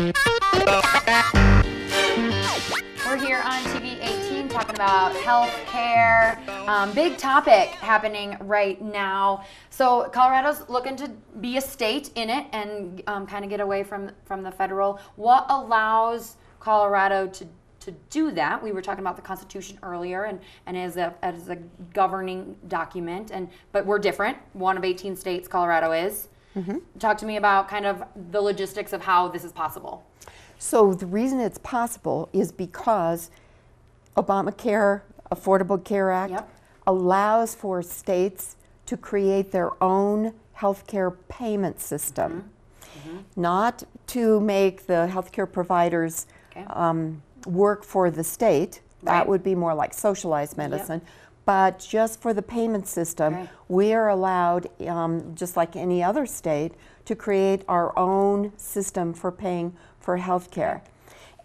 We're here on TV 18 talking about health care. Big topic happening right now. So Colorado's looking to be a state in it and kind of get away from the federal. What allows Colorado to do that? We were talking about the Constitution earlier and as a governing document, but we're different. One of 18 states, Colorado is. Mm-hmm. Talk to me about kind of the logistics of how this is possible. So the reason it's possible is because Obamacare, Affordable Care Act, allows for states to create their own healthcare payment system, not to make the healthcare providers work for the state. That would be more like socialized medicine. But just for the payment system, we are allowed, just like any other state, to create our own system for paying for health care.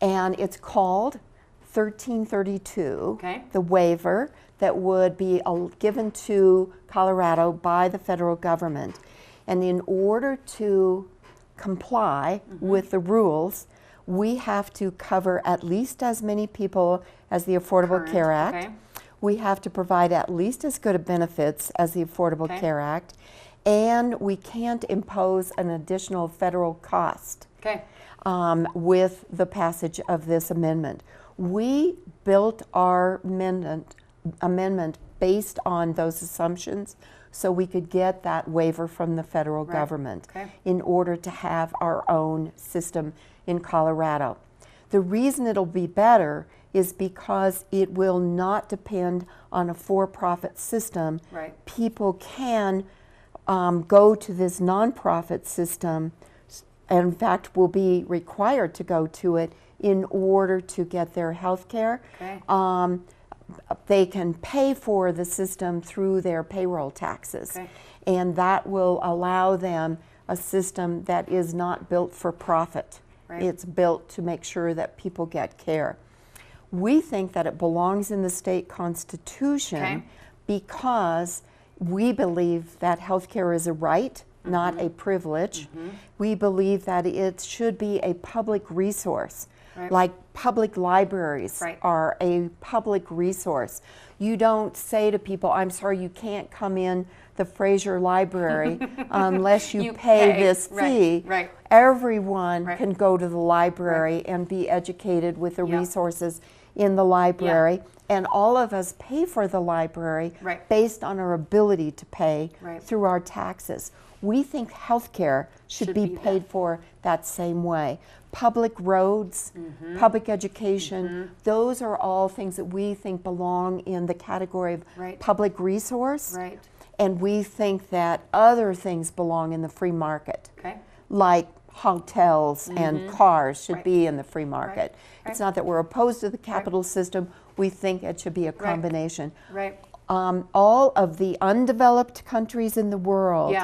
And it's called 1332, the waiver that would be given to Colorado by the federal government. And in order to comply with the rules, we have to cover at least as many people as the Affordable Care Act. We have to provide at least as good of benefits as the Affordable Care Act. And we can't impose an additional federal cost with the passage of this amendment. We built our amendment based on those assumptions so we could get that waiver from the federal government in order to have our own system in Colorado. The reason it'll be better is because it will not depend on a for-profit system. People can go to this nonprofit system, and in fact will be required to go to it in order to get their health care. They can pay for the system through their payroll taxes, and that will allow them a system that is not built for profit. It's built to make sure that people get care. We think that it belongs in the state constitution because we believe that health care is a right, not a privilege. We believe that it should be a public resource, like public libraries are a public resource. You don't say to people, I'm sorry, you can't come in the Fraser Library unless you pay this fee. Everyone can go to the library and be educated with the resources in the library. And all of us pay for the library based on our ability to pay through our taxes. We think healthcare should be paid for that same way. Public roads, public education, those are all things that we think belong in the category of public resource. And we think that other things belong in the free market, like hotels and cars should be in the free market. It's not that we're opposed to the capital system. We think it should be a combination. All of the undeveloped countries in the world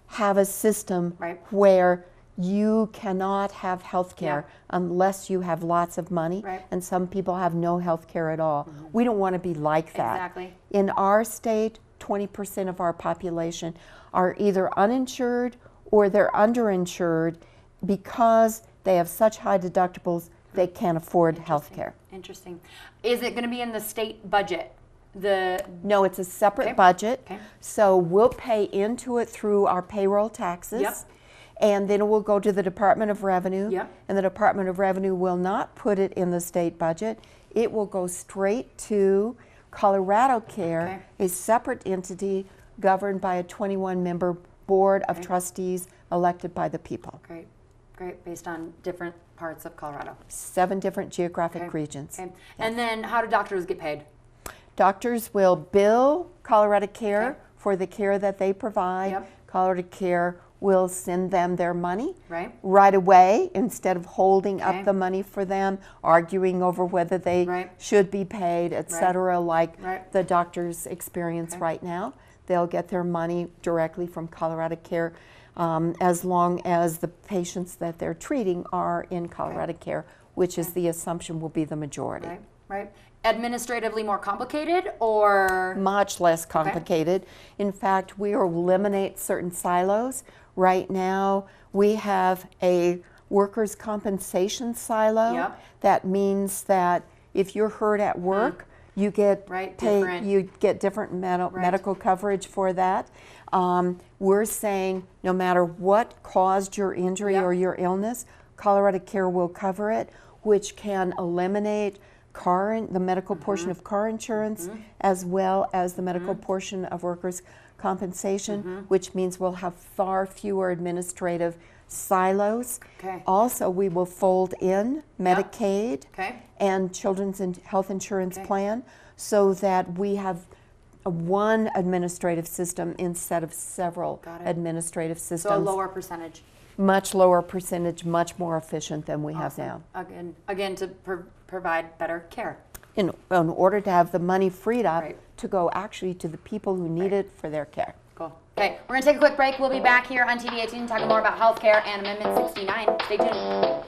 have a system where you cannot have health care unless you have lots of money, and some people have no health care at all. We don't want to be like that. In our state, 20% of our population are either uninsured or they're underinsured because they have such high deductibles they can't afford health care. Interesting. Is it going to be in the state budget? No, it's a separate budget. So we'll pay into it through our payroll taxes. And then it will go to the Department of Revenue. And the Department of Revenue will not put it in the state budget. It will go straight to Colorado Care, a separate entity governed by a 21-member board of trustees elected by the people. Great. Based on different parts of Colorado. 7 different geographic regions. And then how do doctors get paid? Doctors will bill Colorado Care for the care that they provide. Colorado Care will send them their money right away instead of holding up the money for them, arguing over whether they should be paid, etc., like the doctors experience right now. They'll get their money directly from Colorado Care as long as the patients that they're treating are in Colorado Care, which is the assumption will be the majority. Administratively more complicated or? Much less complicated. In fact, we will eliminate certain silos. Right now, we have a workers' compensation silo. Yep. That means that if you're hurt at work, you get different medical coverage for that. We're saying no matter what caused your injury or your illness, Colorado Care will cover it, which can eliminate the medical portion of car insurance, as well as the medical portion of workers' compensation, which means we'll have far fewer administrative silos. Okay. Also, we will fold in Medicaid and Children's Health Insurance Plan, so that we have one administrative system instead of several administrative systems. So a lower percentage. Much lower percentage, much more efficient than we have now. Again, to provide better care. In order to have the money freed up to go actually to the people who need it for their care. Cool. Okay, we're going to take a quick break. We'll be back here on TV 18 talking more about health care and Amendment 69. Stay tuned.